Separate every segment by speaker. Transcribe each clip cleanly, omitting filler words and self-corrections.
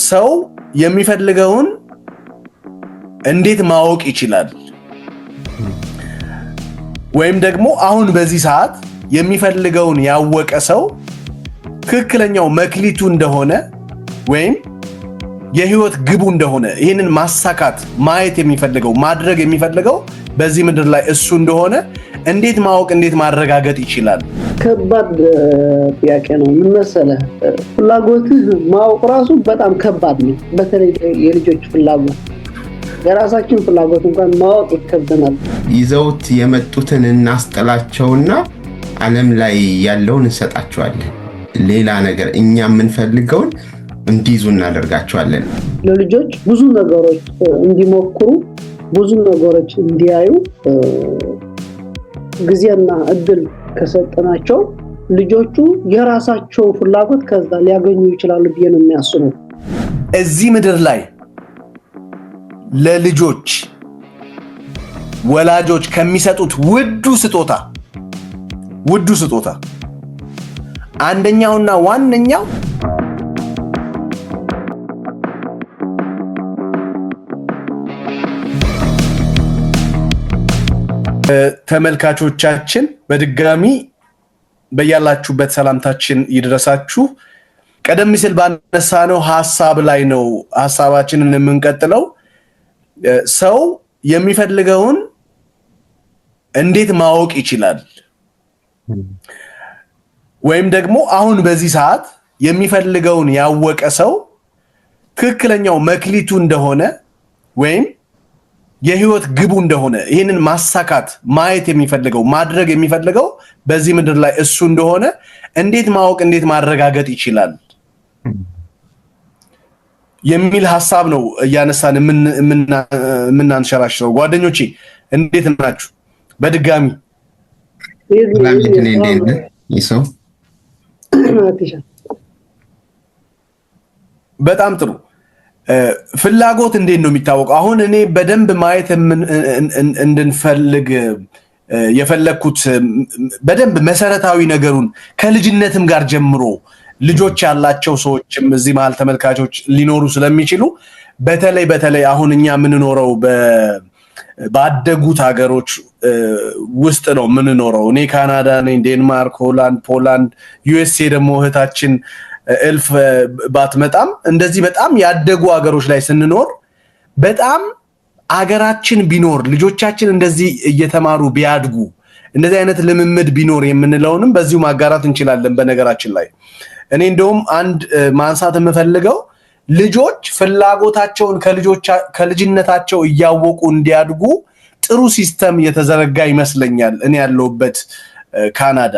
Speaker 1: ሰው የሚፈልገውን እንዴት ማወቅ ይችላል? ወይም ደግሞ አሁን በዚህ ሰዓት የሚፈልገውን ያወቀ ሰው ትክክለኛው መክሊቱ እንደሆነ ወይም የህይወት ግቡ እንደሆነ ይህንን ማሳካት ማየት የሚፈልገው ማድረግ የሚፈልገው በዚህ ምድር ላይ እሱ እንደሆነ እንዴት ማወቅ እንዴት ማረጋገጥ ይችላል?
Speaker 2: ከባድ ጥያቄ ነው። ምን መሰለህ፣ ፍላጎትህ ማወቅ ራሱ በጣም ከባድ ነው። በተለይ የልጆች ፍላጎት፣ የራሳችን ፍላጎት እንኳን ማወቅ ይከብደናል።
Speaker 3: ይዘውት የመጡትን እናስጠላቸውና ዓለም ላይ ያለውን እንሰጣቸዋለን። ሌላ ነገር እኛ የምንፈልገውን እንዲይዙ እናደርጋቸዋለን። ለልጆች
Speaker 2: ብዙ ነገሮች እንዲሞክሩ፣ ብዙ ነገሮች እንዲያዩ ጊዜና እድል ከሰጠናቸው ልጆቹ የራሳቸው ፍላጎት ከዛ ሊያገኙ ይችላሉ ብዬ ነው የሚያስበው።
Speaker 1: እዚህ ምድር ላይ ለልጆች ወላጆች ከሚሰጡት ውዱ ስጦታ አንደኛውና ዋነኛው ተመልካቾቻችን በድጋሚ በያላችሁበት ሰላምታችን ይድረሳችሁ። ቀደም ሲል ባነሳነው ሐሳብ ላይ ነው ሐሳባችንን የምንቀጥለው። ሰው የሚፈልገውን እንዴት ማወቅ ይችላል? ወይም ደግሞ አሁን በዚህ ሰዓት የሚፈልገውን ያወቀ ሰው ትክክለኛው መክሊቱ እንደሆነ ወይም የህይወት ግቡ እንደሆነ ይህንን ማሳካት ማየት የሚፈልገው ማድረግ የሚፈልገው በዚህ ምድር ላይ እሱ እንደሆነ እንዴት ማወቅ እንዴት ማረጋገጥ ይችላል የሚል ሐሳብ ነው እያነሳን የምናንሸራሽረው። ጓደኞቼ እንዴት ናችሁ? በድጋሚ በጣም ጥሩ። ፍላጎት እንዴት ነው የሚታወቀው? አሁን እኔ በደንብ ማየት እንድንፈልግ የፈለኩት በደንብ መሰረታዊ ነገሩን ከልጅነትም ጋር ጀምሮ ልጆች ያላቸው ሰዎችም እዚህ መሃል ተመልካቾች ሊኖሩ ስለሚችሉ በተለይ አሁን እኛ የምንኖረው ባደጉት ሀገሮች ውስጥ ነው የምንኖረው። እኔ ካናዳ ነኝ፣ ዴንማርክ፣ ሆላንድ፣ ፖላንድ፣ ዩኤስኤ ደግሞ እህታችን እልፍ ባትመጣም እንደዚህ በጣም ያደጉ ሀገሮች ላይ ስንኖር በጣም አገራችን ቢኖር ልጆቻችን እንደዚህ እየተማሩ ቢያድጉ እንደዚህ አይነት ልምምድ ቢኖር የምንለውንም በዚሁ ማጋራት እንችላለን። በነገራችን ላይ እኔ እንደውም አንድ ማንሳት የምፈልገው ልጆች ፍላጎታቸውን ከልጅነታቸው እያወቁ እንዲያድጉ ጥሩ ሲስተም የተዘረጋ ይመስለኛል። እኔ ያለሁበት ካናዳ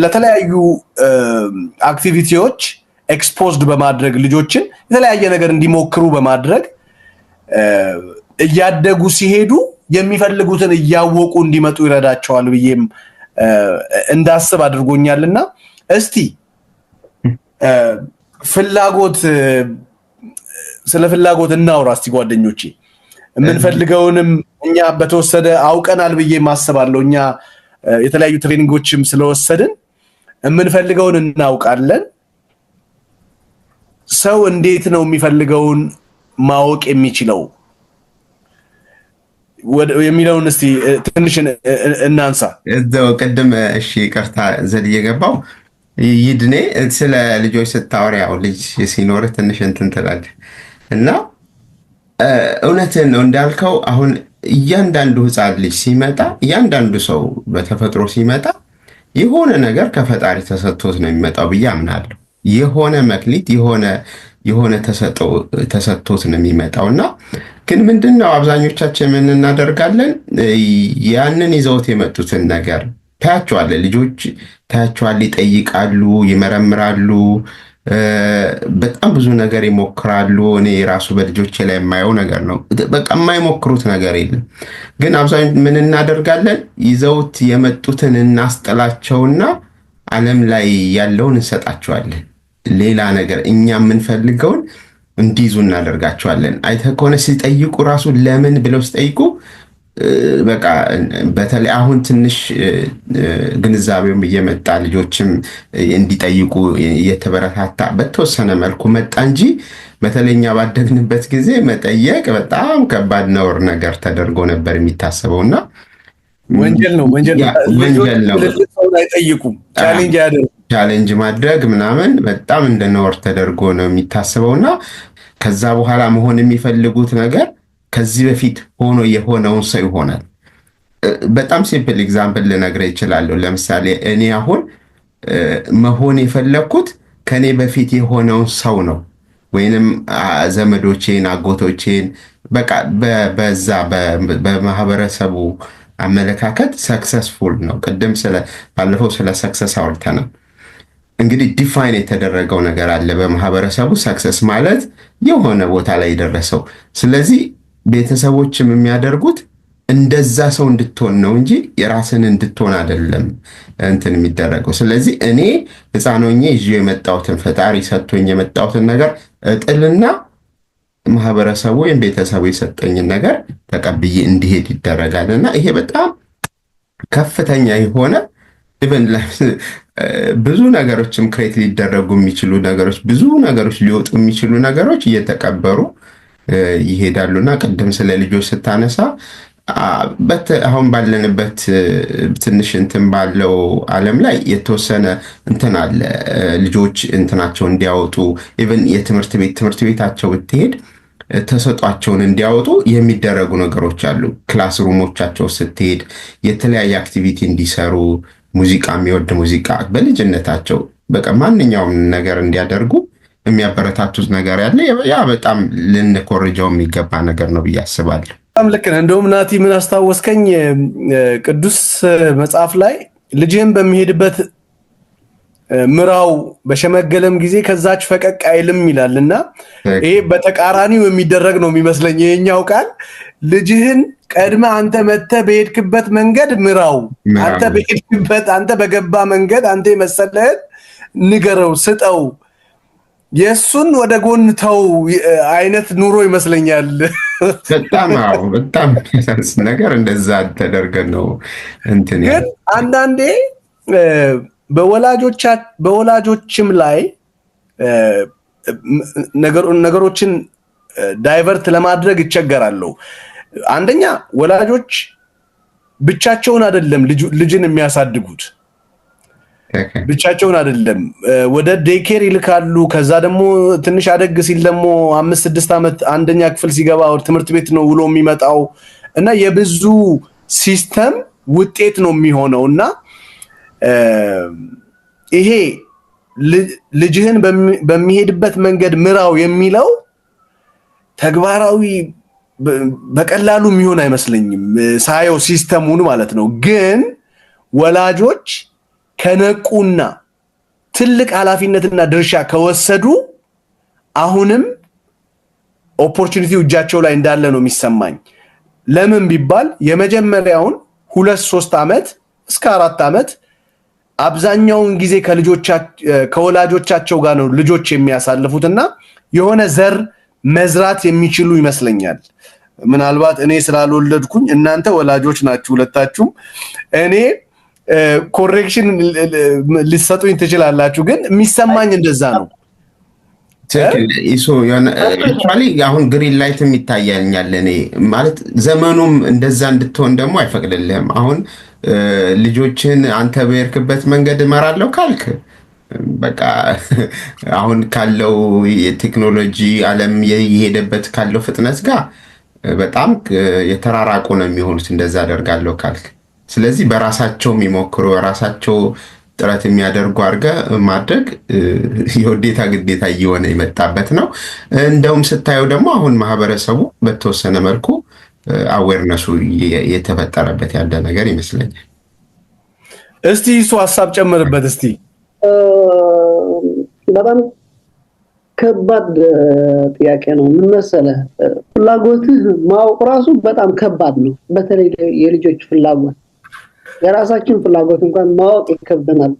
Speaker 1: ለተለያዩ አክቲቪቲዎች ኤክስፖዝድ በማድረግ ልጆችን የተለያየ ነገር እንዲሞክሩ በማድረግ እያደጉ ሲሄዱ የሚፈልጉትን እያወቁ እንዲመጡ ይረዳቸዋል ብዬም እንዳስብ አድርጎኛልና እስቲ ስለ ፍላጎት እናውራ እስቲ ጓደኞቼ። የምንፈልገውንም እኛ በተወሰደ አውቀናል ብዬ ማስባለሁ። እኛ የተለያዩ ትሬኒንጎችም ስለወሰድን የምንፈልገውን እናውቃለን። ሰው እንዴት ነው የሚፈልገውን ማወቅ የሚችለው የሚለውን እስቲ ትንሽ እናንሳ።
Speaker 3: እዛው ቀደም ይቅርታ ዘልዬ ገባው ይድኔ ስለ ልጆች ስታወራ ያው ልጅ ሲኖር ትንሽ እንትን ትላለህ እና እውነትን ነው እንዳልከው። አሁን እያንዳንዱ ህፃን ልጅ ሲመጣ እያንዳንዱ ሰው በተፈጥሮ ሲመጣ የሆነ ነገር ከፈጣሪ ተሰጥቶት ነው የሚመጣው ብዬ አምናለሁ። የሆነ መክሊት የሆነ ተሰጥቶት ነው የሚመጣውና ግን ምንድነው አብዛኞቻችን ምን እናደርጋለን? ያንን ይዘውት የመጡትን ነገር ታያቸዋለህ። ልጆች ታያቸዋለህ፣ ይጠይቃሉ፣ ይመረምራሉ፣ በጣም ብዙ ነገር ይሞክራሉ። እኔ ራሱ በልጆቼ ላይ የማየው ነገር ነው። በቃ የማይሞክሩት ነገር የለም። ግን አብዛኞቹ ምን እናደርጋለን? ይዘውት የመጡትን እናስጠላቸውና ዓለም ላይ ያለውን እንሰጣቸዋለን። ሌላ ነገር እኛ የምንፈልገውን እንዲይዙ እናደርጋቸዋለን። አይተህ ከሆነ ሲጠይቁ ራሱ ለምን ብለው ሲጠይቁ በቃ በተለይ አሁን ትንሽ ግንዛቤውም እየመጣ ልጆችም እንዲጠይቁ እየተበረታታ በተወሰነ መልኩ መጣ እንጂ በተለይኛ ባደግንበት ጊዜ መጠየቅ በጣም ከባድ ነውር ነገር ተደርጎ ነበር የሚታሰበውና
Speaker 1: ወንጀል ነው አይጠይቁም
Speaker 3: ቻሌንጅ ማድረግ ምናምን በጣም እንደ ነውር ተደርጎ ነው የሚታሰበውና ከዛ በኋላ መሆን የሚፈልጉት ነገር ከዚህ በፊት ሆኖ የሆነውን ሰው ይሆናል። በጣም ሲምፕል ኤግዛምፕል ልነግርህ እችላለሁ። ለምሳሌ እኔ አሁን መሆን የፈለግኩት ከኔ በፊት የሆነውን ሰው ነው፣ ወይንም ዘመዶቼን፣ አጎቶቼን በቃ በዛ በማህበረሰቡ አመለካከት ሰክሰስፉል ነው። ቅድም ባለፈው ስለ ሰክሰስ አውርተናል። እንግዲህ ዲፋይን የተደረገው ነገር አለ በማህበረሰቡ ሰክሰስ ማለት የሆነ ቦታ ላይ የደረሰው። ስለዚህ ቤተሰቦችም የሚያደርጉት እንደዛ ሰው እንድትሆን ነው እንጂ የራስን እንድትሆን አይደለም እንትን የሚደረገው። ስለዚህ እኔ ሕፃን ሆኜ ይዤ የመጣሁትን ፈጣሪ ሰጥቶኝ የመጣሁትን ነገር እጥልና ማህበረሰቡ ወይም ቤተሰቡ የሰጠኝን ነገር ተቀብዬ እንዲሄድ ይደረጋል እና ይሄ በጣም ከፍተኛ የሆነ ብዙ ነገሮችም ክሬት ሊደረጉ የሚችሉ ነገሮች፣ ብዙ ነገሮች ሊወጡ የሚችሉ ነገሮች እየተቀበሩ ይሄዳሉና ቅድም ስለ ልጆች ስታነሳ አሁን ባለንበት ትንሽ እንትን ባለው ዓለም ላይ የተወሰነ እንትን አለ። ልጆች እንትናቸው እንዲያወጡ ኢቨን ትምህርት ቤታቸው ብትሄድ ተሰጧቸውን እንዲያወጡ የሚደረጉ ነገሮች አሉ። ክላስ ሩሞቻቸው ስትሄድ የተለያየ አክቲቪቲ እንዲሰሩ፣ ሙዚቃ የሚወድ ሙዚቃ በልጅነታቸው በቃ ማንኛውም ነገር እንዲያደርጉ የሚያበረታቱት ነገር ያለ ያ በጣም ልንኮርጀው የሚገባ ነገር ነው ብዬ አስባለሁ።
Speaker 1: በጣም ልክ ነህ። እንደውም ናቲ ምን አስታወስከኝ፣ ቅዱስ መጽሐፍ ላይ ልጅህን በሚሄድበት ምራው በሸመገለም ጊዜ ከዛች ፈቀቅ አይልም ይላልና ይሄ በተቃራኒው የሚደረግ ነው የሚመስለኝ። ይሄኛው ቃል ልጅህን ቀድመ አንተ መተህ በሄድክበት መንገድ ምራው፣ አንተ በሄድክበት አንተ በገባ መንገድ አንተ የመሰለህን ንገረው፣ ስጠው፣ የእሱን ወደ ጎን ተው አይነት ኑሮ ይመስለኛል።
Speaker 3: በጣም ነገር እንደዛ ተደርገን ነው እንትን።
Speaker 1: ግን አንዳንዴ በወላጆችም ላይ ነገሮችን ዳይቨርት ለማድረግ ይቸገራሉ። አንደኛ ወላጆች ብቻቸውን አይደለም ልጅን የሚያሳድጉት፣ ብቻቸውን አይደለም ወደ ዴይኬር ይልካሉ። ከዛ ደግሞ ትንሽ አደግ ሲል ደግሞ 5-6 ዓመት አንደኛ ክፍል ሲገባ ትምህርት ቤት ነው ውሎ የሚመጣው እና የብዙ ሲስተም ውጤት ነው የሚሆነው እና ይሄ ልጅህን በሚሄድበት መንገድ ምራው የሚለው ተግባራዊ በቀላሉ የሚሆን አይመስለኝም ሳየው ሲስተሙን ማለት ነው። ግን ወላጆች ከነቁና ትልቅ ኃላፊነትና ድርሻ ከወሰዱ አሁንም ኦፖርቹኒቲው እጃቸው ላይ እንዳለ ነው የሚሰማኝ። ለምን ቢባል የመጀመሪያውን 2-3 ዓመት እስከ 4 ዓመት አብዛኛውን ጊዜ ከወላጆቻቸው ጋር ነው ልጆች የሚያሳልፉትና የሆነ ዘር መዝራት የሚችሉ ይመስለኛል። ምናልባት እኔ ስላልወለድኩኝ እናንተ ወላጆች ናችሁ ሁለታችሁም፣ እኔ ኮሬክሽን ሊሰጡኝ ትችላላችሁ። ግን የሚሰማኝ እንደዛ ነው።
Speaker 3: አሁን ግሪን ላይትም ይታያኛል። እኔ ማለት ዘመኑም እንደዛ እንድትሆን ደግሞ አይፈቅድልህም። አሁን ልጆችን አንተ በሄድክበት መንገድ እመራለሁ ካልክ በቃ አሁን ካለው የቴክኖሎጂ ዓለም የሄደበት ካለው ፍጥነት ጋር በጣም የተራራቁ ነው የሚሆኑት እንደዛ አደርጋለሁ ካልክ። ስለዚህ በራሳቸው የሚሞክሩ በራሳቸው ጥረት የሚያደርጉ አድርገህ ማድረግ የውዴታ ግዴታ እየሆነ የመጣበት ነው። እንደውም ስታየው ደግሞ አሁን ማህበረሰቡ በተወሰነ መልኩ አዌርነሱ የተፈጠረበት ያለ ነገር ይመስለኛል።
Speaker 1: እስቲ እሱ ሀሳብ ጨምርበት እስቲ።
Speaker 2: በጣም ከባድ ጥያቄ ነው። ምን መሰለህ፣ ፍላጎትህ ማወቅ ራሱ በጣም ከባድ ነው። በተለይ የልጆች ፍላጎት፣ የራሳችን ፍላጎት እንኳን ማወቅ ይከብደናል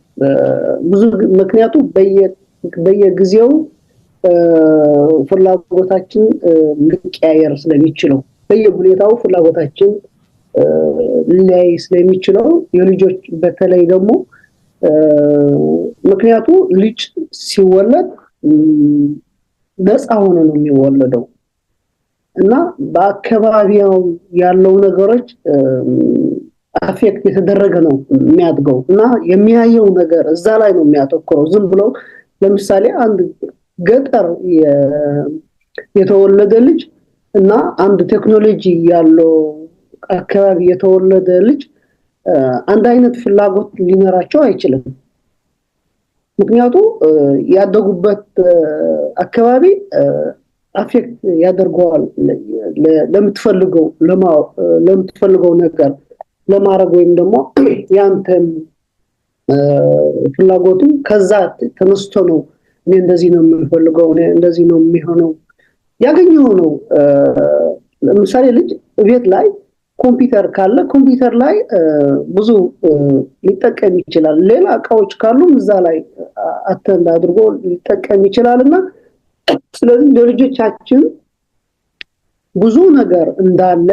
Speaker 2: ብዙ። ምክንያቱ በየጊዜው ፍላጎታችን ሊቀያየር ስለሚችለው በየሁኔታው ፍላጎታችን ሊያይ ስለሚችለው የልጆች በተለይ ደግሞ ምክንያቱ ልጅ ሲወለድ ነፃ ሆኖ ነው የሚወለደው እና በአካባቢው ያለው ነገሮች አፌክት የተደረገ ነው የሚያድገው እና የሚያየው ነገር እዛ ላይ ነው የሚያተኩረው። ዝም ብሎ ለምሳሌ አንድ ገጠር የተወለደ ልጅ እና አንድ ቴክኖሎጂ ያለው አካባቢ የተወለደ ልጅ አንድ አይነት ፍላጎት ሊኖራቸው አይችልም። ምክንያቱም ያደጉበት አካባቢ አፌክት ያደርገዋል ለምትፈልገው ነገር ለማድረግ ወይም ደግሞ ያንተም ፍላጎቱም ከዛ ተነስቶ ነው እኔ እንደዚህ ነው የምፈልገው እኔ እንደዚህ ነው የሚሆነው ያገኘው ነው። ለምሳሌ ልጅ ቤት ላይ ኮምፒውተር ካለ ኮምፒውተር ላይ ብዙ ሊጠቀም ይችላል። ሌላ እቃዎች ካሉ እዛ ላይ አተንድ አድርጎ ሊጠቀም ይችላልና ስለዚህ ለልጆቻችን ብዙ ነገር እንዳለ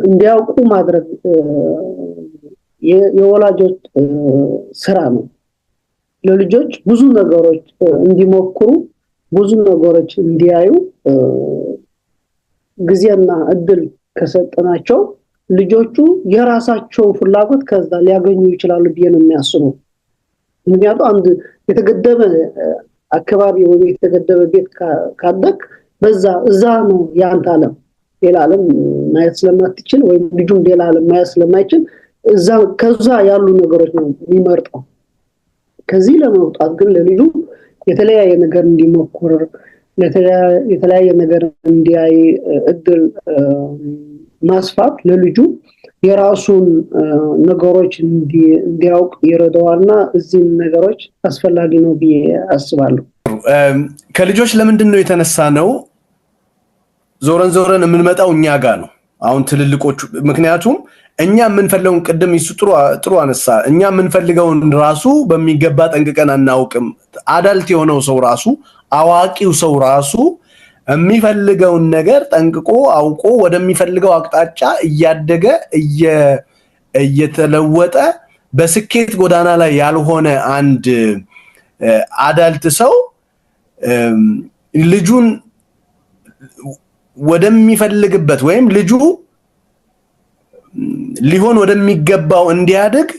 Speaker 2: እንዲያውቁ ማድረግ የወላጆች ስራ ነው። ለልጆች ብዙ ነገሮች እንዲሞክሩ ብዙ ነገሮች እንዲያዩ ጊዜና እድል ከሰጠናቸው ልጆቹ የራሳቸው ፍላጎት ከዛ ሊያገኙ ይችላሉ ብዬ ነው የሚያስበው። ምክንያቱም አንድ የተገደበ አካባቢ ወይ የተገደበ ቤት ካደክ እዛ ነው ያንተ ዓለም ሌላ ዓለም ማየት ስለማትችል ወይ ልጁም ሌላ ዓለም ማየት ስለማይችል ከዛ ያሉ ነገሮች ነው የሚመርጠው። ከዚህ ለመውጣት ግን ለልጁ የተለያየ ነገር እንዲሞክር የተለያየ ነገር እንዲያይ እድል ማስፋት ለልጁ የራሱን ነገሮች እንዲያውቅ ይረዳዋልና እዚህ ነገሮች አስፈላጊ ነው ብዬ አስባለሁ።
Speaker 1: ከልጆች ለምንድን ነው የተነሳ ነው ዞረን የምንመጣው እኛ ጋር ነው አሁን ትልልቆቹ። ምክንያቱም እኛ የምንፈልገውን ቅድም ይሱ ጥሩ አነሳ። እኛ የምንፈልገውን ራሱ በሚገባ ጠንቅቀን አናውቅም። አዳልት የሆነው ሰው ራሱ አዋቂው ሰው ራሱ የሚፈልገውን ነገር ጠንቅቆ አውቆ ወደሚፈልገው አቅጣጫ እያደገ እየተለወጠ በስኬት ጎዳና ላይ ያልሆነ አንድ አዳልት ሰው ልጁን ወደሚፈልግበት ወይም ልጁ ሊሆን ወደሚገባው እንዲያድግ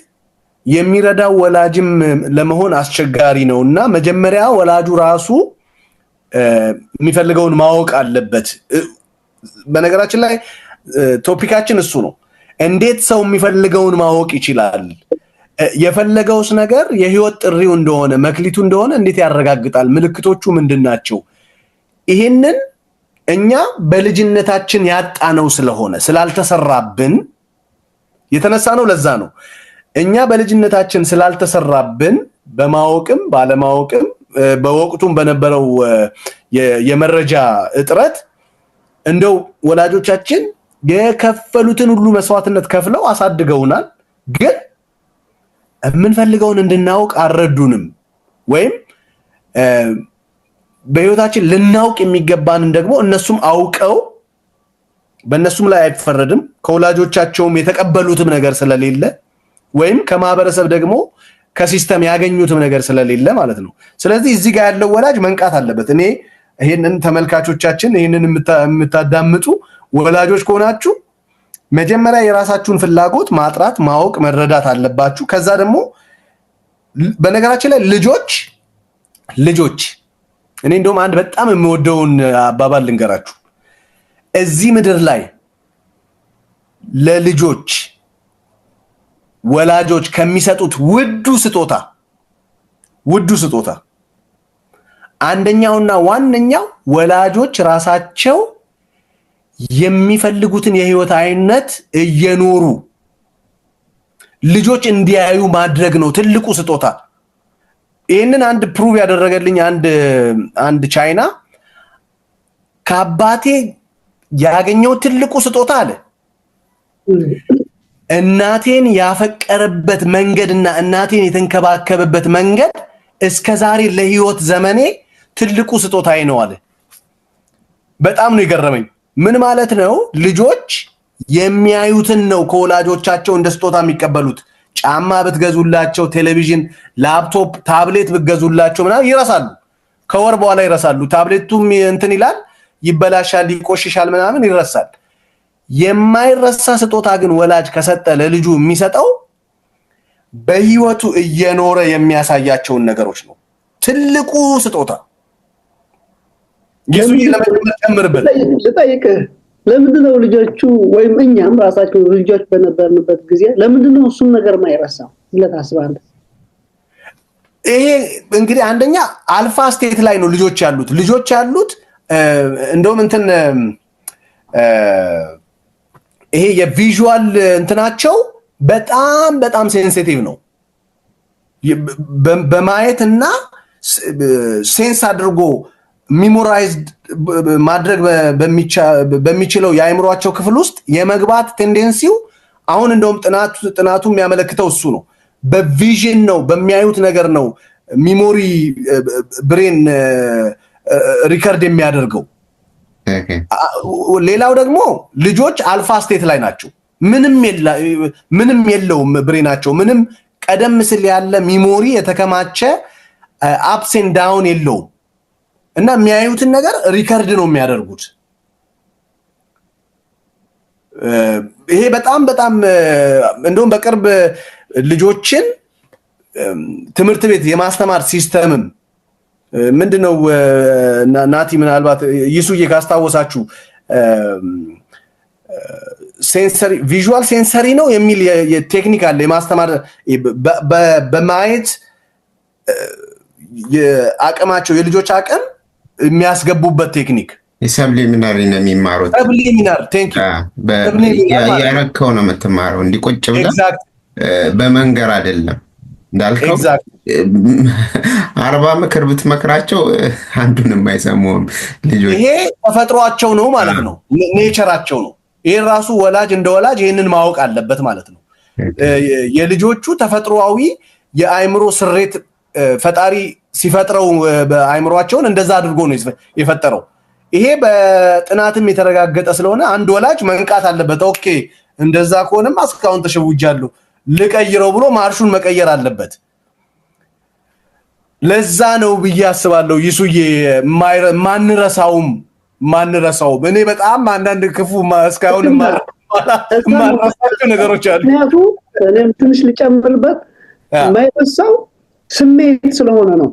Speaker 1: የሚረዳው ወላጅም ለመሆን አስቸጋሪ ነውና መጀመሪያ ወላጁ ራሱ የሚፈልገውን ማወቅ አለበት። በነገራችን ላይ ቶፒካችን እሱ ነው። እንዴት ሰው የሚፈልገውን ማወቅ ይችላል? የፈለገውስ ነገር የህይወት ጥሪው እንደሆነ መክሊቱ እንደሆነ እንዴት ያረጋግጣል? ምልክቶቹ ምንድናቸው? ይሄንን እኛ በልጅነታችን ያጣነው ስለሆነ ስላልተሰራብን የተነሳ ነው። ለዛ ነው እኛ በልጅነታችን ስላልተሰራብን በማወቅም ባለማወቅም በወቅቱም በነበረው የመረጃ እጥረት እንደው ወላጆቻችን የከፈሉትን ሁሉ መስዋዕትነት ከፍለው አሳድገውናል። ግን የምንፈልገውን እንድናውቅ አልረዱንም። ወይም በህይወታችን ልናውቅ የሚገባንን ደግሞ እነሱም አውቀው በእነሱም ላይ አይፈረድም ከወላጆቻቸውም የተቀበሉትም ነገር ስለሌለ ወይም ከማህበረሰብ ደግሞ ከሲስተም ያገኙትም ነገር ስለሌለ ማለት ነው። ስለዚህ እዚህ ጋር ያለው ወላጅ መንቃት አለበት። እኔ ይሄንን ተመልካቾቻችን ይሄንን የምታዳምጡ ወላጆች ከሆናችሁ መጀመሪያ የራሳችሁን ፍላጎት ማጥራት ማወቅ መረዳት አለባችሁ። ከዛ ደግሞ በነገራችን ላይ ልጆች እኔ እንደውም አንድ በጣም የምወደውን አባባል ልንገራችሁ። እዚህ ምድር ላይ ለልጆች ወላጆች ከሚሰጡት ውዱ ስጦታ አንደኛውና ዋነኛው ወላጆች ራሳቸው የሚፈልጉትን የህይወት አይነት እየኖሩ ልጆች እንዲያዩ ማድረግ ነው ትልቁ ስጦታ። ይሄንን አንድ ፕሩቭ ያደረገልኝ አንድ ቻይና ከአባቴ ያገኘው ትልቁ ስጦታ አለ እናቴን ያፈቀረበት መንገድና እናቴን የተንከባከበበት መንገድ እስከዛሬ ለህይወት ዘመኔ ትልቁ ስጦታዬ ነው አለ። በጣም ነው የገረመኝ። ምን ማለት ነው? ልጆች የሚያዩትን ነው ከወላጆቻቸው እንደ ስጦታ የሚቀበሉት። ጫማ ብትገዙላቸው፣ ቴሌቪዥን፣ ላፕቶፕ፣ ታብሌት ብትገዙላቸው ምናምን ይረሳሉ። ከወር በኋላ ይረሳሉ። ታብሌቱም እንትን ይላል፣ ይበላሻል፣ ይቆሽሻል፣ ምናምን ይረሳል። የማይረሳ ስጦታ ግን ወላጅ ከሰጠ ለልጁ የሚሰጠው በህይወቱ እየኖረ የሚያሳያቸውን ነገሮች ነው። ትልቁ ስጦታ ኢየሱስ ለምን ተጨምርበት
Speaker 2: ልጠይቅህ፣ ለምንድነው ልጆቹ ወይም እኛም ራሳችን ልጆች በነበርንበት ጊዜ ለምንድነው እሱን ነገር ማይረሳው ብለህ ታስባለህ?
Speaker 1: ይሄ እንግዲህ አንደኛ አልፋ ስቴት ላይ ነው ልጆች ያሉት እንደውም እንትን ይሄ የቪዥዋል እንትናቸው በጣም በጣም ሴንሲቲቭ ነው። በማየት እና ሴንስ አድርጎ ሚሞራይዝድ ማድረግ በሚችለው የአእምሯቸው ክፍል ውስጥ የመግባት ቴንደንሲው አሁን እንደውም ጥናቱ የሚያመለክተው እሱ ነው። በቪዥን ነው፣ በሚያዩት ነገር ነው ሚሞሪ ብሬን ሪከርድ የሚያደርገው። ሌላው ደግሞ ልጆች አልፋ ስቴት ላይ ናቸው። ምንም የለውም ብሬናቸው፣ ምንም ቀደም ሲል ያለ ሚሞሪ የተከማቸ አፕስ ኤንድ ዳውን የለውም እና የሚያዩትን ነገር ሪከርድ ነው የሚያደርጉት። ይሄ በጣም በጣም እንደውም በቅርብ ልጆችን ትምህርት ቤት የማስተማር ሲስተምም ምንድነው ናቲ ምናልባት ይሱዬ ካስታወሳችሁ ሴንሰሪ ቪዥዋል ሴንሰሪ ነው የሚል የቴክኒክ አለ የማስተማር በማየት የአቅማቸው የልጆች አቅም የሚያስገቡበት ቴክኒክ
Speaker 3: ሰብሊሚናሪ ነው የሚማሩት።
Speaker 1: ሰብሊሚናር
Speaker 3: ያረከው ነው የምትማረው እንዲቆጭ ብለህ በመንገር አይደለም እንዳልከው 40 ምክር ብትመክራቸው አንዱንም አይሰሙም ልጆች።
Speaker 1: ይሄ ተፈጥሯቸው ነው ማለት ነው፣ ኔቸራቸው ነው። ይሄ ራሱ ወላጅ እንደ ወላጅ ይሄንን ማወቅ አለበት ማለት ነው። የልጆቹ ተፈጥሯዊ የአእምሮ ስሬት ፈጣሪ ሲፈጥረው በአእምሯቸውን እንደዛ አድርጎ ነው የፈጠረው። ይሄ በጥናትም የተረጋገጠ ስለሆነ አንድ ወላጅ መንቃት አለበት። ኦኬ እንደዛ ከሆነማ እስካሁን ተሸውጃለሁ ልቀይረው ብሎ ማርሹን መቀየር አለበት። ለዛ ነው ብዬ አስባለሁ ይሱዬ ማንረሳውም እኔ በጣም አንዳንድ ክፉ እስካሁን ማረሳቸው ነገሮች አሉ።
Speaker 2: ምክንያቱም እኔም ትንሽ ልጨምርበት የማይረሳው ስሜት ስለሆነ ነው።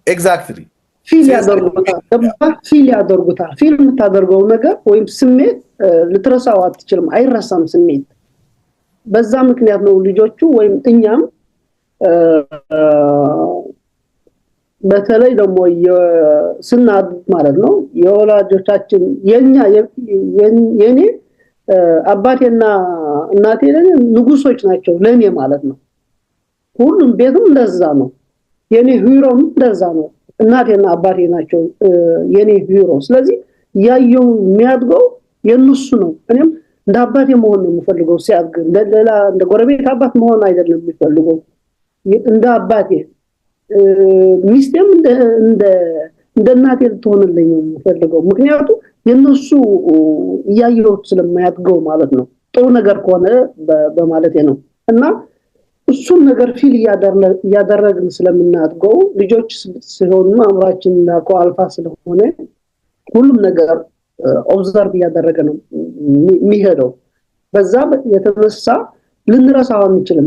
Speaker 1: ኤግዛክትሊ
Speaker 2: ፊል ያደርጉታል። ፊል የምታደርገው ነገር ወይም ስሜት ልትረሳው አትችልም፣ አይረሳም ስሜት። በዛ ምክንያት ነው ልጆቹ ወይም እኛም በተለይ ደግሞ ስናድግ ማለት ነው የወላጆቻችን የኔ አባቴና እናቴ ንጉሶች ናቸው ለኔ ማለት ነው። ሁሉም ቤቱም እንደዛ ነው። የኔ ሂሮም እንደዛ ነው። እናቴና አባቴ ናቸው የኔ ሂሮ። ስለዚህ ያየው የሚያድገው የነሱ ነው። እኔም እንደ አባቴ መሆን ነው የምፈልገው ሲያድግ። እንደ ጎረቤት አባት መሆን አይደለም የምፈልገው፣ እንደ አባቴ ሚስቴም እንደ እናቴ ልትሆንልኝ ነው የምፈልገው። ምክንያቱም የነሱ እያየሁት ስለማያድገው ማለት ነው። ጥሩ ነገር ከሆነ በማለቴ ነው። እና እሱን ነገር ፊል እያደረግን ስለምናድገው ልጆች ሲሆኑ አእምሯችን እንዳልከው አልፋ ስለሆነ ሁሉም ነገር ኦብዘርቭ እያደረገ ነው የሚሄደው። በዛ የተነሳ ልንረሳው አንችልም።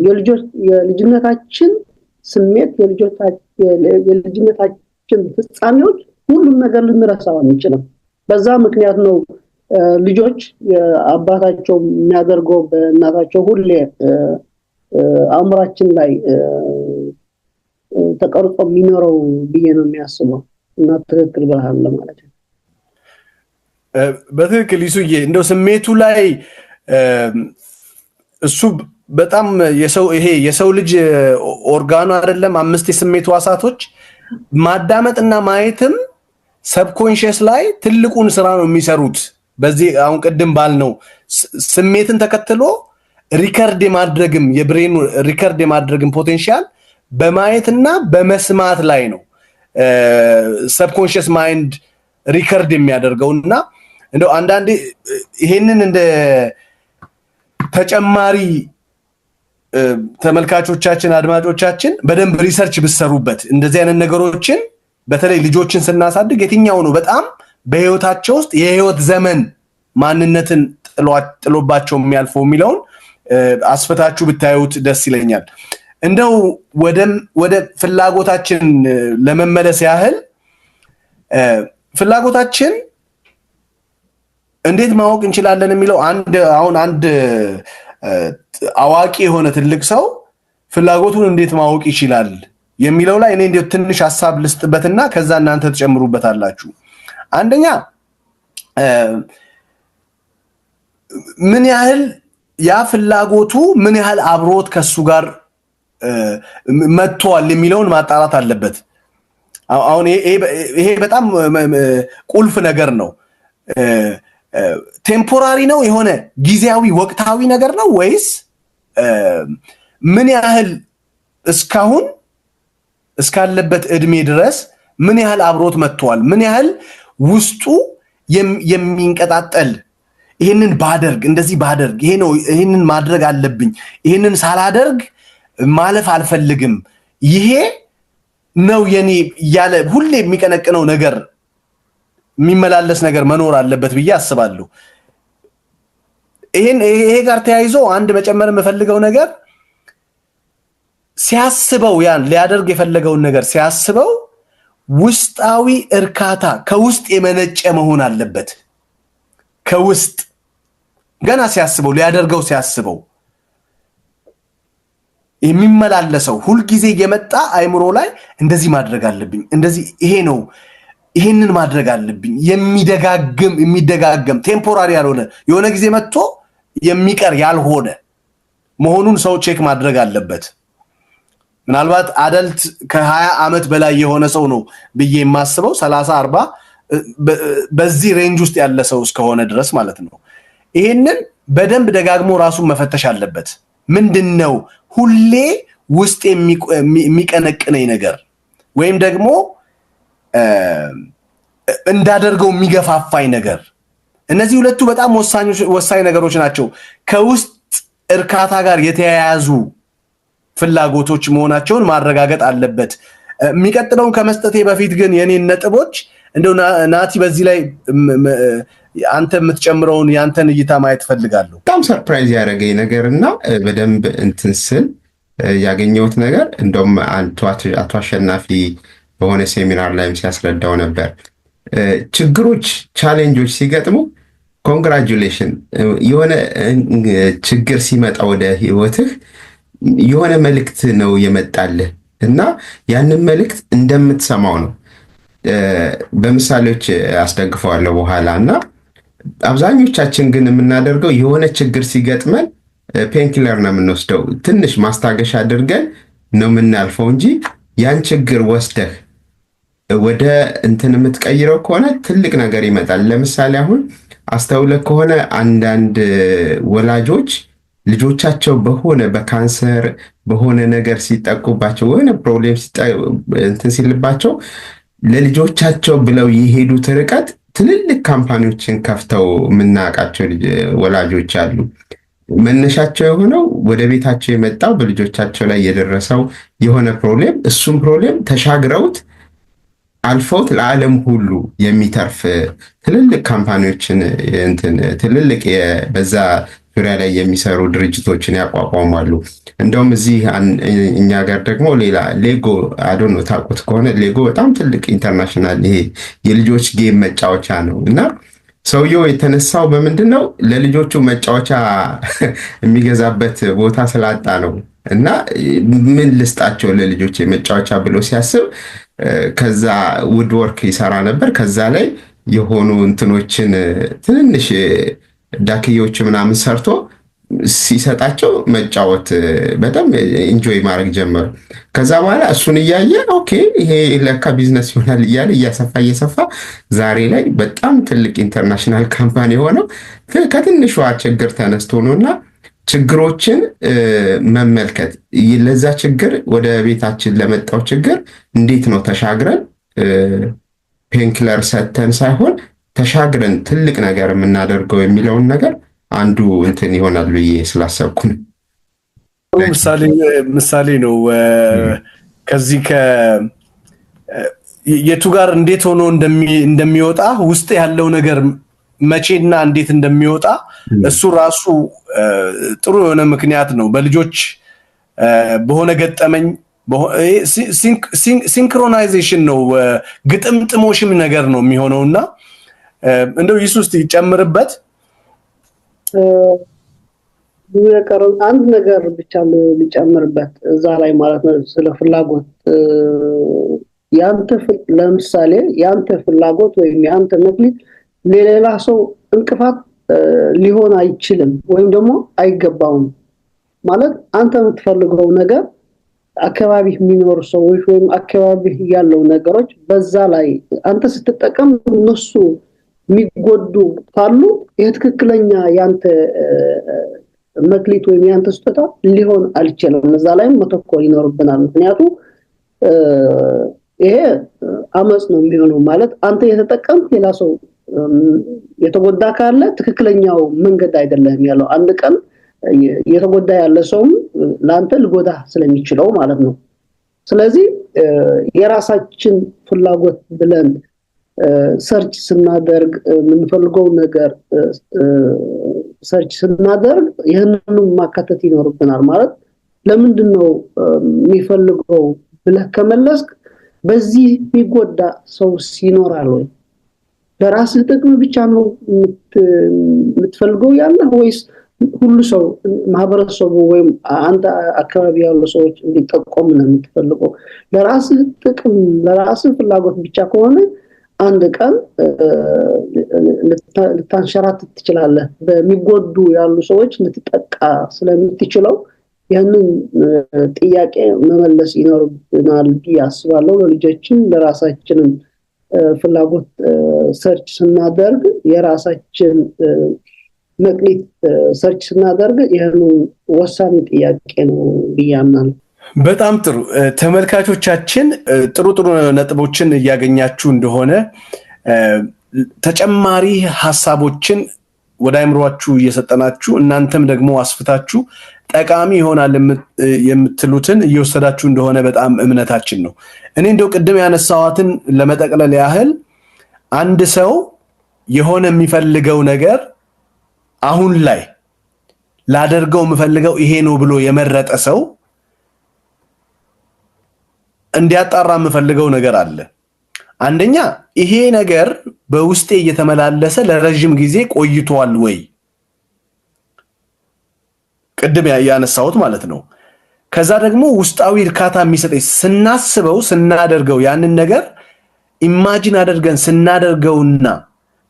Speaker 2: የልጅነታችን ስሜት፣ የልጅነታችን ፍጻሜዎች ሁሉም ነገር ልንረሳው አንችልም። በዛ ምክንያት ነው ልጆች አባታቸው የሚያደርገው በእናታቸው ሁሌ አእምሯችን ላይ ተቀርጾ የሚኖረው ብዬ ነው የሚያስበው። እና ትክክል ብለሃል ለማለት ነው።
Speaker 1: በትክክል ይሱዬ እንደው ስሜቱ ላይ እሱ በጣም የሰው ልጅ ኦርጋኑ አይደለም 5 የስሜት ዋሳቶች ማዳመጥና ማየትም ሰብኮንሺየስ ላይ ትልቁን ስራ ነው የሚሰሩት። በዚህ አሁን ቅድም ባልነው ስሜትን ተከትሎ ሪከርድ የማድረግም የብሬን ሪከርድ የማድረግም ፖቴንሻል በማየትና በመስማት ላይ ነው ሰብኮንሺየስ ማይንድ ሪከርድ የሚያደርገውና እንደው አንዳንዴ ይሄንን ተጨማሪ ተመልካቾቻችን አድማጮቻችን በደንብ ሪሰርች ብሰሩበት እንደዚህ አይነት ነገሮችን በተለይ ልጆችን ስናሳድግ የትኛው ነው በጣም በህይወታቸው ውስጥ የህይወት ዘመን ማንነትን ጥሎባቸው የሚያልፈው የሚለውን አስፈታችሁ ብታዩት ደስ ይለኛል። እንደው ወደ ፍላጎታችን ለመመለስ ያህል ፍላጎታችን እንዴት ማወቅ እንችላለን የሚለው አንድ አዋቂ የሆነ ትልቅ ሰው ፍላጎቱን እንዴት ማወቅ ይችላል የሚለው ላይ እኔ እንደው ትንሽ ሐሳብ ልስጥበትና ከዛ እናንተ ተጨምሩበታላችሁ። አንደኛ ምን ያህል ያ ፍላጎቱ ምን ያህል አብሮት ከሱ ጋር መጥቷል የሚለውን ማጣራት አለበት። አሁን ይሄ በጣም ቁልፍ ነገር ነው። ቴምፖራሪ ነው የሆነ ጊዜያዊ ወቅታዊ ነገር ነው ወይስ ምን ያህል እስካሁን እስካለበት እድሜ ድረስ ምን ያህል አብሮት መጥቷል፣ ምን ያህል ውስጡ የሚንቀጣጠል ይሄንን ባደርግ እንደዚህ ባደርግ ይሄ ነው ይሄንን ማድረግ አለብኝ ይሄንን ሳላደርግ ማለፍ አልፈልግም ይሄ ነው የኔ ያለ ሁሌ የሚቀነቅነው ነገር የሚመላለስ ነገር መኖር አለበት ብዬ አስባለሁ። ይሄ ጋር ተያይዞ አንድ መጨመር የምፈልገው ነገር ሲያስበው ያን ሊያደርግ የፈለገውን ነገር ሲያስበው ውስጣዊ እርካታ ከውስጥ የመነጨ መሆን አለበት። ከውስጥ ገና ሲያስበው ሊያደርገው ሲያስበው የሚመላለሰው ሁሉ ጊዜ የመጣ አይምሮ ላይ እንደዚህ ማድረግ አለብኝ እንደዚህ ይሄ ነው ይሄንን ማድረግ አለብኝ የሚደጋገም ቴምፖራሪ ያልሆነ የሆነ ጊዜ መጥቶ የሚቀር ያልሆነ መሆኑን ሰው ቼክ ማድረግ አለበት። ምናልባት አደልት ከ20 ዓመት በላይ የሆነ ሰው ነው ብዬ የማስበው 30 40 በዚህ ሬንጅ ውስጥ ያለ ሰው እስከሆነ ድረስ ማለት ነው። ይሄንን በደንብ ደጋግሞ ራሱን መፈተሽ አለበት። ምንድነው ሁሌ ውስጥ የሚቀነቅነኝ ነገር ወይም ደግሞ እንዳደርገው የሚገፋፋኝ ነገር? እነዚህ ሁለቱ በጣም ወሳኝ ነገሮች ናቸው። ከውስጥ እርካታ ጋር የተያያዙ ፍላጎቶች መሆናቸውን ማረጋገጥ አለበት። የሚቀጥለውን ከመስጠቴ በፊት ግን የኔን ነጥቦች እንደው ናቲ በዚህ ላይ አንተ የምትጨምረውን ያንተን እይታ ማየት ፈልጋለሁ።
Speaker 3: በጣም ሰርፕራይዝ ያደረገኝ ነገርና በደንብ እንትን ስል ያገኘሁት ነገር እንደውም አቶ አሸናፊ በሆነ ሴሚናር ላይም ሲያስረዳው ነበር። ችግሮች ቻሌንጆች ሲገጥሙ ኮንግራጁሌሽን የሆነ ችግር ሲመጣ ወደ ህይወትህ የሆነ መልእክት ነው የመጣልህ እና ያንን መልእክት እንደምትሰማው ነው። በምሳሌዎች አስደግፈዋለሁ በኋላ እና አብዛኞቻችን ግን የምናደርገው የሆነ ችግር ሲገጥመን ፔንኪለር ነው የምንወስደው፣ ትንሽ ማስታገሻ አድርገን ነው የምናልፈው እንጂ ያን ችግር ወስደህ ወደ እንትን የምትቀይረው ከሆነ ትልቅ ነገር ይመጣል። ለምሳሌ አሁን አስተውለህ ከሆነ አንዳንድ ወላጆች ልጆቻቸው በሆነ በካንሰር በሆነ ነገር ሲጠቁባቸው ወይም ፕሮብሌም እንትን ሲልባቸው ለልጆቻቸው ብለው የሄዱት ርቀት ትልልቅ ካምፓኒዎችን ከፍተው የምናውቃቸው ወላጆች አሉ። መነሻቸው የሆነው ወደ ቤታቸው የመጣው በልጆቻቸው ላይ የደረሰው የሆነ ፕሮብሌም፣ እሱም ፕሮብሌም ተሻግረውት አልፈውት ለዓለም ሁሉ የሚተርፍ ትልልቅ ካምፓኒዎችን ትልልቅ በዛ ዙሪያ ላይ የሚሰሩ ድርጅቶችን ያቋቋማሉ። እንደውም እዚህ እኛ ጋር ደግሞ ሌላ ሌጎ አዶኖ ታውቁት ከሆነ ሌጎ በጣም ትልቅ ኢንተርናሽናል ይሄ የልጆች ጌም መጫወቻ ነው እና ሰውየው የተነሳው በምንድን ነው? ለልጆቹ መጫወቻ የሚገዛበት ቦታ ስላጣ ነው። እና ምን ልስጣቸው ለልጆች መጫወቻ ብሎ ሲያስብ ከዛ ውድወርክ ይሰራ ነበር። ከዛ ላይ የሆኑ እንትኖችን ትንንሽ ዳክዬዎች ምናምን ሰርቶ ሲሰጣቸው መጫወት በጣም ኢንጆይ ማድረግ ጀመሩ። ከዛ በኋላ እሱን እያየ ኦኬ ይሄ ለካ ቢዝነስ ይሆናል እያለ እየሰፋ ዛሬ ላይ በጣም ትልቅ ኢንተርናሽናል ካምፓኒ ሆነው ከትንሿ ችግር ተነስቶ ነውና ችግሮችን መመልከት፣ ለዛ ችግር ወደ ቤታችን ለመጣው ችግር እንዴት ነው ተሻግረን ፔንክለር ሰተን ሳይሆን ተሻግረን ትልቅ ነገር የምናደርገው የሚለውን ነገር አንዱ እንትን ይሆናል ብዬ ስላሰብኩ ነው።
Speaker 1: ምሳሌ ነው። ከዚህ የቱ ጋር እንዴት ሆኖ እንደሚወጣ ውስጥ ያለው ነገር መቼና እንዴት እንደሚወጣ እሱ ራሱ ጥሩ የሆነ ምክንያት ነው። በልጆች በሆነ ገጠመኝ ሲንክሮናይዜሽን ነው፣ ግጥምጥሞሽም ነገር ነው የሚሆነውና እንደው ኢየሱስ ይጨምርበት።
Speaker 2: የቀረው አንድ ነገር ብቻ ልጨምርበት እዛ ላይ ማለት ነው፣ ስለ ፍላጎት። ለምሳሌ ያንተ ፍላጎት ወይም ያንተ መክሊት ለሌላ ሰው እንቅፋት ሊሆን አይችልም ወይም ደግሞ አይገባውም። ማለት አንተ የምትፈልገው ነገር አካባቢ የሚኖሩ ሰዎች ወይም አካባቢ ያለው ነገሮች በዛ ላይ አንተ ስትጠቀም እነሱ የሚጎዱ ካሉ የትክክለኛ ያንተ መክሊት ወይም ያንተ ስጦታ ሊሆን አልችልም። እዛ ላይ መተኮር ይኖርብናል። ምክንያቱም ይሄ አመጽ ነው የሚሆነው። ማለት አንተ የተጠቀም ሌላ ሰው የተጎዳ ካለ ትክክለኛው መንገድ አይደለም ያለው። አንድ ቀን የተጎዳ ያለ ሰውም ላንተ ልጎዳ ስለሚችለው ማለት ነው። ስለዚህ የራሳችን ፍላጎት ብለን ሰርች ስናደርግ የምንፈልገው ነገር ሰርች ስናደርግ ይህንኑ ማካተት ይኖርብናል። ማለት ለምንድነው የሚፈልገው ብለህ ከመለስክ በዚህ የሚጎዳ ሰው ይኖራል ወይ? ለራስህ ጥቅም ብቻ ነው የምትፈልገው ያለህ ወይስ ሁሉ ሰው ማህበረሰቡ ወይም አንተ አካባቢ ያሉ ሰዎች እንዲጠቀሙ ነው የምትፈልገው? ለራስህ ጥቅም ለራስህ ፍላጎት ብቻ ከሆነ አንድ ቀን ልታንሸራትት ትችላለህ። በሚጎዱ ያሉ ሰዎች ልትጠቃ ስለምትችለው ያንን ጥያቄ መመለስ ይኖርብናል ብዬ አስባለሁ። ለልጆችን ለራሳችንም ፍላጎት ሰርች ስናደርግ የራሳችን መክሊት ሰርች ስናደርግ ይሄን ወሳኝ ጥያቄ ነው ብዬ አምናለሁ።
Speaker 1: በጣም ጥሩ ተመልካቾቻችን፣ ጥሩ ነጥቦችን እያገኛችሁ እንደሆነ ተጨማሪ ሐሳቦችን ወደ አእምሮአችሁ እየሰጠናችሁ እናንተም ደግሞ አስፍታችሁ ጠቃሚ ይሆናል የምትሉትን እየወሰዳችሁ እንደሆነ በጣም እምነታችን ነው። እኔ እንደው ቅድም ያነሳዋትን ለመጠቅለል ያህል አንድ ሰው የሆነ የሚፈልገው ነገር አሁን ላይ ላደርገው የምፈልገው ይሄ ነው ብሎ የመረጠ ሰው እንዲያጣራ የምፈልገው ነገር አለ። አንደኛ ይሄ ነገር በውስጤ እየተመላለሰ ለረጅም ጊዜ ቆይቷል ወይ? ቅድም ያነሳሁት ማለት ነው። ከዛ ደግሞ ውስጣዊ እርካታ የሚሰጠኝ ስናስበው ስናደርገው ያንን ነገር ኢማጂን አድርገን ስናደርገውና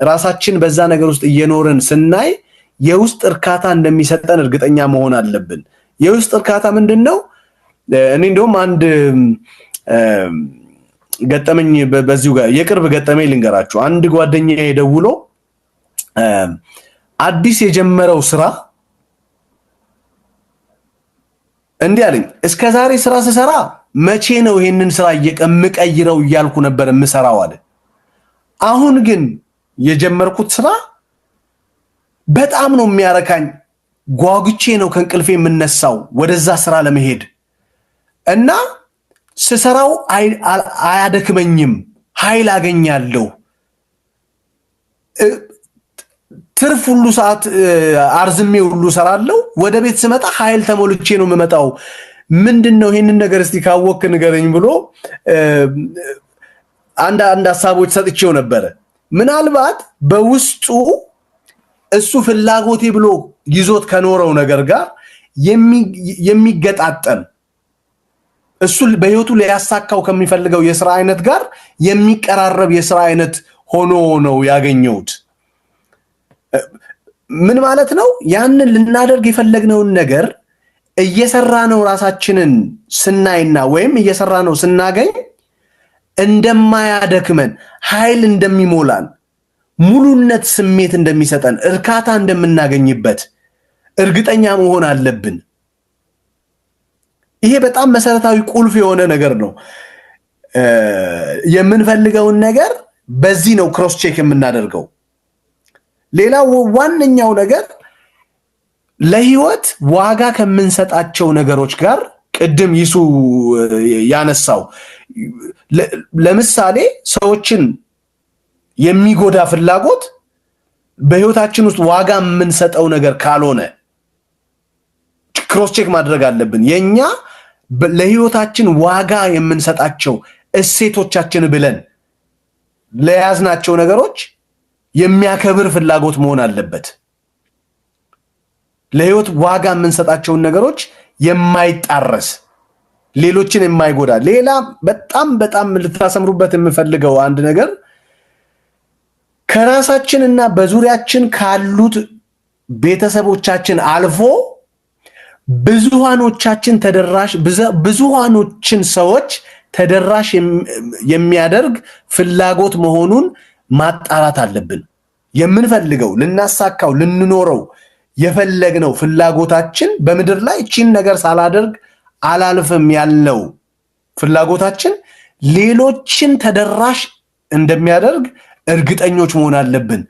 Speaker 1: ራሳችን በዛ ነገር ውስጥ እየኖርን ስናይ የውስጥ እርካታ እንደሚሰጠን እርግጠኛ መሆን አለብን። የውስጥ እርካታ ምንድነው? እኔ እንደውም አንድ ገጠመኝ በዚሁ ጋር የቅርብ ገጠመኝ ልንገራችሁ። አንድ ጓደኛዬ ደውሎ አዲስ የጀመረው ስራ እንዲህ አለኝ፣ እስከዛሬ ስራ ስሰራ መቼ ነው ይሄንን ስራ የምቀይረው እያልኩ ነበር የምሰራው አለ። አሁን ግን የጀመርኩት ስራ በጣም ነው የሚያረካኝ፣ ጓጉቼ ነው ከእንቅልፌ የምነሳው ወደዛ ስራ ለመሄድ እና ስሰራው አያደክመኝም፣ ኃይል አገኛለሁ። ትርፍ ሁሉ ሰዓት አርዝሜ ሁሉ ሰራለሁ። ወደ ቤት ስመጣ ኃይል ተሞልቼ ነው የምመጣው። ምንድነው ይሄንን ነገር እስቲ ካወክ ንገረኝ ብሎ አንድ ሐሳቦች ሰጥቼው ነበር። ምናልባት በውስጡ እሱ ፍላጎቴ ብሎ ይዞት ከኖረው ነገር ጋር የሚገጣጠም እሱ በህይወቱ ሊያሳካው ከሚፈልገው የሥራ አይነት ጋር የሚቀራረብ የሥራ አይነት ሆኖ ነው ያገኘውት። ምን ማለት ነው? ያንን ልናደርግ የፈለግነውን ነገር እየሰራነው ራሳችንን ስናይና ወይም እየሰራነው ስናገኝ እንደማያደክመን፣ ኃይል እንደሚሞላን፣ ሙሉነት ስሜት እንደሚሰጠን፣ እርካታ እንደምናገኝበት እርግጠኛ መሆን አለብን። ይሄ በጣም መሰረታዊ ቁልፍ የሆነ ነገር ነው። የምንፈልገውን ነገር በዚህ ነው ክሮስ ቼክ የምናደርገው። ሌላው ዋነኛው ነገር ለህይወት ዋጋ ከምንሰጣቸው ነገሮች ጋር ቅድም ይሱ ያነሳው ለምሳሌ ሰዎችን የሚጎዳ ፍላጎት በህይወታችን ውስጥ ዋጋ የምንሰጠው ነገር ካልሆነ ክሮስ ቼክ ማድረግ አለብን። የኛ ለህይወታችን ዋጋ የምንሰጣቸው እሴቶቻችን ብለን ለያዝናቸው ነገሮች የሚያከብር ፍላጎት መሆን አለበት። ለህይወት ዋጋ የምንሰጣቸውን ነገሮች የማይጣረስ ሌሎችን የማይጎዳ ሌላ በጣም ልታሰምሩበት የምፈልገው አንድ ነገር ከራሳችንና በዙሪያችን ካሉት ቤተሰቦቻችን አልፎ ብዙሃኖችን ሰዎች ተደራሽ የሚያደርግ ፍላጎት መሆኑን ማጣራት አለብን። የምንፈልገው ልናሳካው ልንኖረው የፈለግነው ፍላጎታችን በምድር ላይ እቺን ነገር ሳላደርግ አላልፍም ያለው ፍላጎታችን ሌሎችን ተደራሽ እንደሚያደርግ እርግጠኞች መሆን አለብን።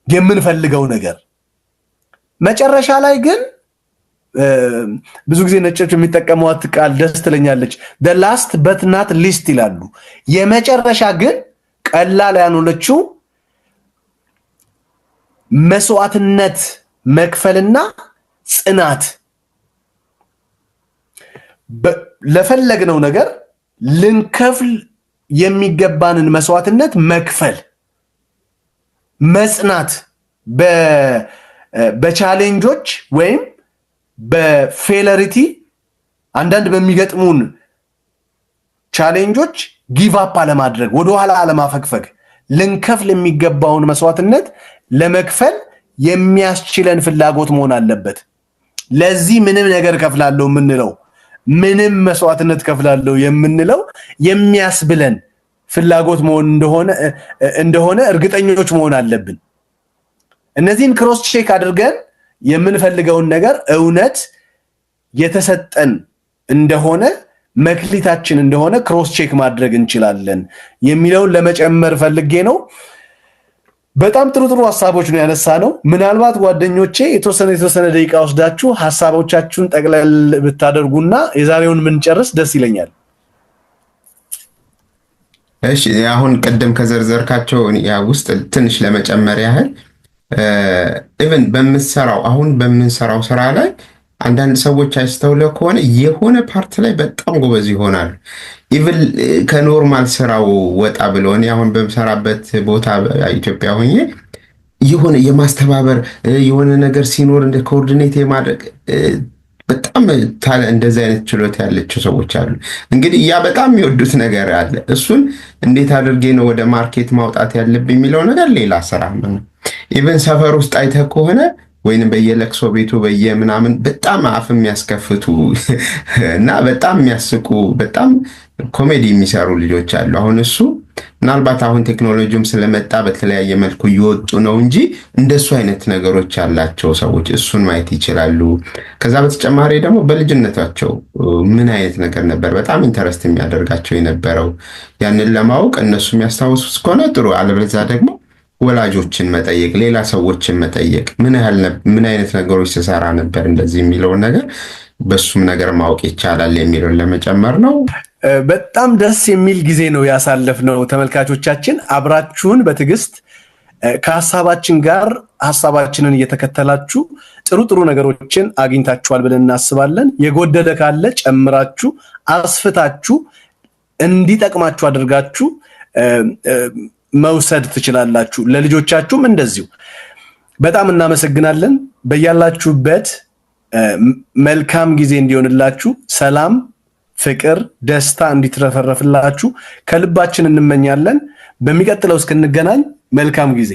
Speaker 1: የምንፈልገው ነገር መጨረሻ ላይ ግን ብዙ ጊዜ ነጮች የሚጠቀሙት ቃል ደስ ትለኛለች the last but not least ይላሉ። የመጨረሻ ግን ቀላል ያልሆነችው መስዋዕትነት መክፈልና ጽናት ለፈለግነው ነገር ልንከፍል የሚገባንን መስዋዕትነት መክፈል መጽናት በቻሌንጆች ወይም በፌለሪቲ አንዳንድ በሚገጥሙን ቻሌንጆች ጊቭ አፕ አለማድረግ ወደ ኋላ አለማፈግፈግ ልንከፍል የሚገባውን መስዋዕትነት ለመክፈል የሚያስችለን ፍላጎት መሆን አለበት። ለዚህ ምንም ነገር ከፍላለሁ የምንለው ምንም መስዋዕትነት ከፍላለሁ የምንለው የሚያስብለን ፍላጎት መሆን እንደሆነ እርግጠኞች መሆን አለብን። እነዚህን ክሮስ ቼክ አድርገን የምንፈልገውን ነገር እውነት የተሰጠን እንደሆነ መክሊታችን እንደሆነ ክሮስ ቼክ ማድረግ እንችላለን የሚለውን ለመጨመር ፈልጌ ነው። በጣም ጥሩ ሐሳቦች ነው ያነሳ ነው። ምናልባት ጓደኞቼ የተወሰነ ደቂቃ ወስዳችሁ ሐሳቦቻችሁን ጠቅለል ብታደርጉና የዛሬውን ምንጨርስ ደስ ይለኛል።
Speaker 3: እሺ አሁን ቀደም ከዘርዘርካቸው ያ ውስጥ ትንሽ ለመጨመር ያህል ኢቭን በምንሰራው ስራ ላይ አንዳንድ ሰዎች አይስተውለው ከሆነ የሆነ ፓርት ላይ በጣም ጎበዝ ይሆናል። ኢቭን ከኖርማል ስራው ወጣ ብሎ እኔ አሁን በምሰራበት ቦታ ኢትዮጵያ ሆኜ የሆነ የማስተባበር የሆነ ነገር ሲኖር እንደ ኮኦርዲኔት የማድረግ በጣም እንደዚህ አይነት ችሎታ ያላቸው ሰዎች አሉ። እንግዲህ ያ በጣም የሚወዱት ነገር አለ። እሱን እንዴት አድርጌ ነው ወደ ማርኬት ማውጣት ያለብኝ የሚለው ነገር ሌላ ስራ ነው። ኢቭን ሰፈር ውስጥ አይተህ ከሆነ ወይንም በየለቅሶ ቤቱ በየምናምን በጣም አፍ የሚያስከፍቱ እና በጣም የሚያስቁ በጣም ኮሜዲ የሚሰሩ ልጆች አሉ። አሁን እሱ ምናልባት አሁን ቴክኖሎጂውም ስለመጣ በተለያየ መልኩ እየወጡ ነው እንጂ እንደሱ አይነት ነገሮች ያላቸው ሰዎች እሱን ማየት ይችላሉ። ከዛ በተጨማሪ ደግሞ በልጅነታቸው ምን አይነት ነገር ነበር በጣም ኢንተረስት የሚያደርጋቸው የነበረው ያንን ለማወቅ እነሱ የሚያስታውሱት ከሆነ ጥሩ፣ አለበለዚያ ደግሞ ወላጆችን መጠየቅ፣ ሌላ ሰዎችን መጠየቅ ምን አይነት ነገሮች ሲሰራ ነበር እንደዚህ የሚለውን ነገር በሱም ነገር ማወቅ ይቻላል የሚለውን ለመጨመር ነው።
Speaker 1: በጣም ደስ የሚል ጊዜ ነው ያሳለፍነው። ተመልካቾቻችን አብራችሁን በትዕግስት ከሐሳባችን ጋር ሐሳባችንን እየተከተላችሁ ጥሩ ነገሮችን አግኝታችኋል ብለን እናስባለን። የጎደለ ካለ ጨምራችሁ አስፍታችሁ እንዲጠቅማችሁ አድርጋችሁ መውሰድ ትችላላችሁ። ለልጆቻችሁም እንደዚሁ። በጣም እናመሰግናለን። በያላችሁበት መልካም ጊዜ እንዲሆንላችሁ፣ ሰላም፣ ፍቅር፣ ደስታ እንዲትረፈረፍላችሁ ከልባችን እንመኛለን። በሚቀጥለው እስክንገናኝ መልካም ጊዜ።